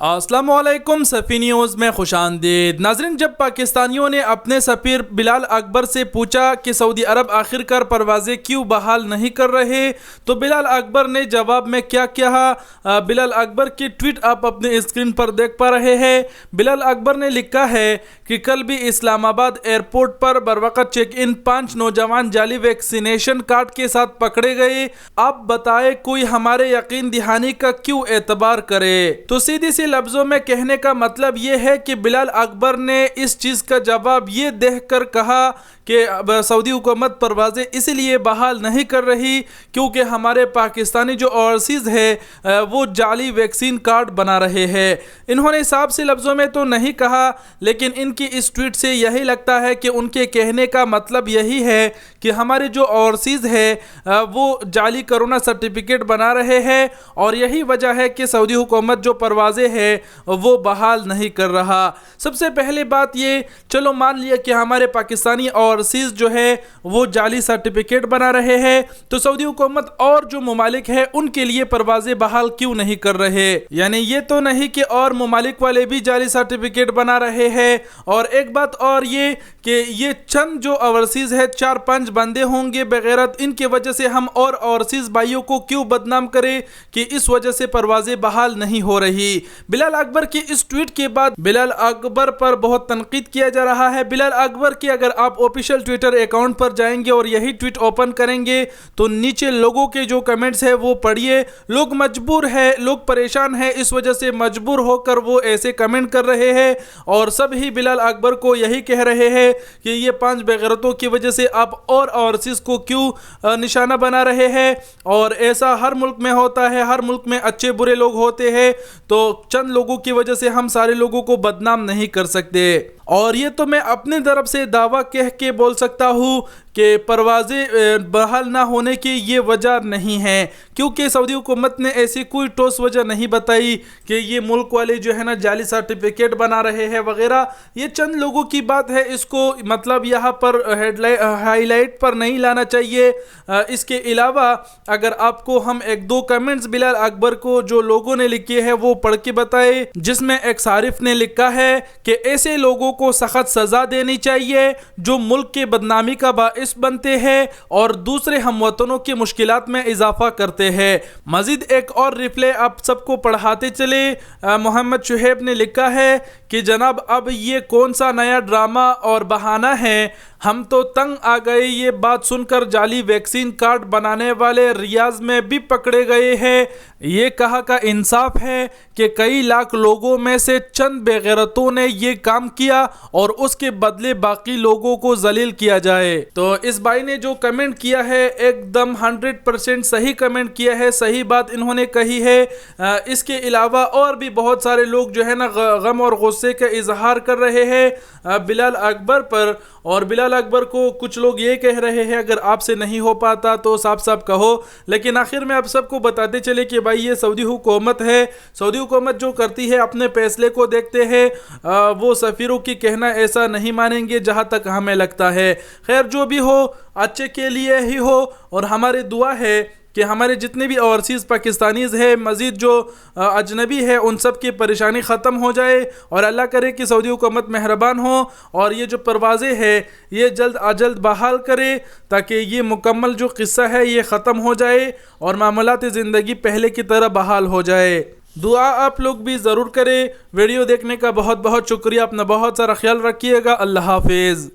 अस्सलाम वालेकुम सफ़ी न्यूज़ में खुश आमदीद। नाज़रीन, जब पाकिस्तानियों ने अपने सफ़ीर बिलाल अकबर से पूछा कि सऊदी अरब आखिरकार परवाज़ें क्यों बहाल नहीं कर रहे, तो बिलाल अकबर ने जवाब में क्या कहा। बिलाल अकबर की ट्वीट आप अपने स्क्रीन पर देख पा रहे हैं। बिलाल अकबर ने लिखा है कि कल भी इस्लामाबाद एयरपोर्ट पर बरवक़्त चेक इन 5 नौजवान जाली वैक्सीनेशन कार्ड के साथ पकड़े गए। आप बताएं, कोई हमारे यकीन दहानी का क्यों एतबार करे। तो सीधी सी लफ्जों में कहने का मतलब ये है कि बिलाल अकबर ने इस चीज़ का जवाब ये देखकर कहा कि सऊदी हुकूमत परवाज़ें इसलिए बहाल नहीं कर रही क्योंकि हमारे पाकिस्तानी जो ओवरसीज़ है वो जाली वैक्सीन कार्ड बना रहे हैं। इन्होंने साफ से लफ्ज़ों में तो नहीं कहा, लेकिन इनकी इस ट्वीट से यही लगता है कि उनके कहने का मतलब यही है कि हमारे जो ओवरसीज़ है वो जाली कोरोना सर्टिफिकेट बना रहे हैं और यही वजह है कि सऊदी हुकूमत जो परवाज़ें है वो बहाल नहीं कर रहा। सबसे पहले बात ये, चलो मान लिया कि हमारे पाकिस्तानी ओवरसीज़ जो है वो जाली सर्टिफिकेट बना रहे हैं, तो सऊदी हुकूमत और जो ममालिक है उनके लिए परवाज़ें बहाल क्यों नहीं कर रहे। यानी ये तो नहीं कि और ममालिक वाले भी जाली सर्टिफिकेट बना रहे हैं। और एक बात और ये कि ये चंद जो ओवरसीज़ है 4-5 बंदे होंगे बेगैरत, इनके वजह से हम और ओवरसीज़ भाइयों को क्यों बदनाम करें कि इस वजह से परवाज़ें बहाल नहीं हो रही। बिलाल अकबर की इस ट्वीट के बाद बिलाल अकबर पर बहुत तनकीद किया जा रहा है। बिलाल अकबर की अगर आप ऑफिशियल ट्विटर अकाउंट पर जाएंगे और यही ट्वीट ओपन करेंगे तो नीचे लोगों के जो कमेंट्स है वो पढ़िए। लोग मजबूर है, लोग परेशान है, इस वजह से मजबूर होकर वो ऐसे कमेंट कर रहे हैं और सब ही बिलाल अकबर को यही कह रहे हैं कि ये 5 बेगैरतों की वजह से आप और ओवरसीज़ को क्यों निशाना बना रहे हैं। और ऐसा हर मुल्क में होता है, हर मुल्क में अच्छे बुरे लोग होते हैं, तो चंद लोगों की वजह से हम सारे लोगों को बदनाम नहीं कर सकते। और ये तो मैं अपनी तरफ से दावा कह के बोल सकता हूँ कि परवाज़ें बहाल ना होने की ये वजह नहीं है, क्योंकि सऊदी हुकूमत ने ऐसी कोई ठोस वजह नहीं बताई कि ये मुल्क वाले जो है ना जाली सर्टिफिकेट बना रहे हैं वगैरह। ये चंद लोगों की बात है, इसको मतलब यहाँ पर हाईलाइट पर नहीं लाना चाहिए। इसके अलावा अगर आपको हम 1-2 कमेंट्स बिलाल अकबर को जो लोगों ने लिखे हैं वो पढ़ के बताए, जिसमें एक सारिफ ने लिखा है कि ऐसे लोगों को सख्त सज़ा देनी चाहिए जो मुल्क के बदनामी का बाइस बनते हैं और दूसरे हमवतनों की मुश्किलात में इजाफा करते हैं। मजीद एक और रिप्ले आप सबको पढ़ाते चले। मोहम्मद शुहेब ने लिखा है कि जनाब अब ये कौन सा नया ड्रामा और बहाना है, हम तो तंग आ गए ये बात सुनकर। जाली वैक्सीन कार्ड बनाने वाले रियाज में भी पकड़े गए हैं। ये कहा का इंसाफ है कि कई लाख लोगों में से चंद बेगैरतों ने ये काम किया और उसके बदले बाकी लोगों को जलील किया जाए। तो इस भाई ने जो कमेंट किया है एकदम 100% सही कमेंट किया है, सही बात इन्होंने कही है। इसके अलावा और भी बहुत सारे लोग जो है ना गम और गुस्से का इजहार कर रहे हैं बिलाल अकबर पर। और बिलाल अकबर को कुछ लोग ये कह रहे हैं अगर आपसे नहीं हो पाता तो साफ साफ कहो। लेकिन आखिर में आप सबको बताते चले कि भाई ये सऊदी हुकूमत है, सऊदी हुकूमत जो करती है अपने फैसले को देखते हैं। वो सफ़ीरों की कहना ऐसा नहीं मानेंगे जहाँ तक हमें लगता है। खैर जो भी हो अच्छे के लिए ही हो, और हमारी दुआ है कि हमारे जितने भी ओवरसीज़ पाकिस्तानीज़ है, मज़ीद जो अजनबी है, उन सब की परेशानी ख़त्म हो जाए और अल्लाह करे कि सऊदी हुकूमत मेहरबान हो और ये जो परवाज़ें है ये जल्द अजल्द बहाल करे ताकि ये मुकम्मल जो क़िस्सा है ये ख़त्म हो जाए और मामलात ज़िंदगी पहले की तरह बहाल हो जाए। दुआ आप लोग भी ज़रूर करें। वीडियो देखने का बहुत बहुत शुक्रिया। अपना बहुत सारा ख्याल रखिएगा। अल्लाह हाफिज़।